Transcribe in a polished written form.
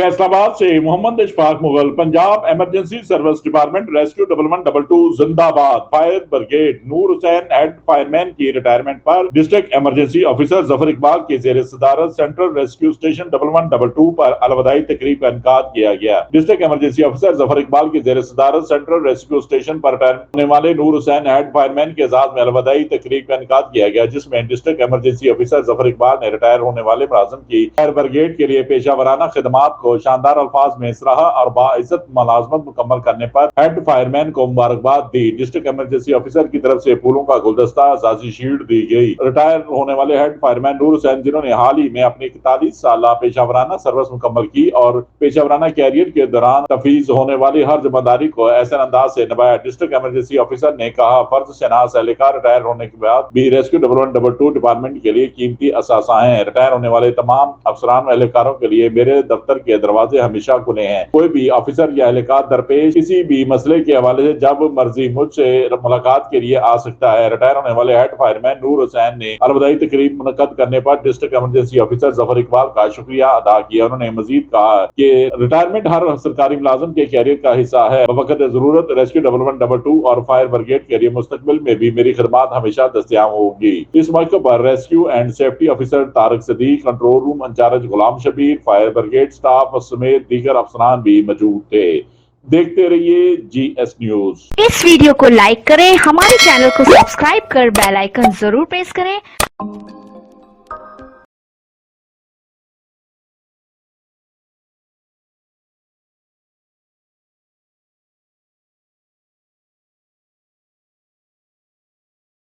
फैसलाबाद से Mohammad Ishfaq Mughal. Punjab emergency service department rescue 1112 जिंदाबाद। Fire brigade Noor Hussain head fireman की रिटायरमेंट पर district emergency officer Zafar Iqbal के जेर सदारत सेंट्रल रेस्क्यू स्टेशन 1112 पर अलविदाई तकरीब का इनकाद किया गया। District emergency officer Zafar Iqbal के जेर सदारत सेंट्रल रेस्क्यू स्टेशन पर रिटायर होने वाले नूर हुसैन हेड फायरमैन के एजाज में अलविदाई तकरीब का इनकाद किया गया, जिसमें district emergency officer Zafar Iqbal ने रिटायर होने वाले मुलाजिम की फायर ब्रिगेड के लिए पेशा वराना खिदमात को शानदार अल्फाज में सराहा और बाइज्जत मुलाजमत मुकम्मल करने पर हेड फायरमैन को मुबारकबाद दी। डिस्ट्रिक्ट इमरजेंसी ऑफिसर की तरफ से फूलों का गुलदस्ता, जाजी शील्ड दी गई। रिटायर होने वाले हेड फायरमैन नूर हुसैन, जिन्होंने हाल ही में अपनी 41 साल पेशा वराना सर्विस मुकम्मल की और पेशा वराना कैरियर के दौरान तफीज होने वाली हर जिम्मेदारी को ऐसे अंदाज से निभाया। डिस्ट्रिक्ट इमरजेंसी ऑफिसर ने कहा, फर्ज शनास एहलकार रिटायर होने के बाद भी रेस्क्यू 1112 डिपार्टमेंट के लिए कीमती असासा है। रिटायर होने वाले तमाम अफसरान और एहलकारों के लिए मेरे दफ्तर के दरवाजे हमेशा खुले हैं। कोई भी ऑफिसर या एहलकार दरपेश किसी भी मसले के हवाले से जब मर्जी मुझसे मुलाकात के लिए आ सकता है। रिटायर होने वाले हेड फायरमैन नूर हुसैन ने अलविदाई तकरीब मुनक्कद करने पर district emergency officer Zafar Iqbal का शुक्रिया अदा किया। उन्होंने मजीद कहा कि रिटायरमेंट हर सरकारी मुलाजिम के कैरियर का हिस्सा है। वक्त जरूरत रेस्क्यू 1112 और फायर ब्रिगेड के लिए मुस्तकबिल में भी मेरी खिदमत हमेशा दस्तयाब होगी। इस मौके पर rescue and safety officer Tariq Sadiq, control room incharge Ghulam Shabir, fire brigade staff समेत दीगर अफसरान भी मौजूद थे। देखते रहिए GS न्यूज। इस वीडियो को लाइक करें, हमारे चैनल को सब्सक्राइब कर बेल आइकन जरूर प्रेस करें।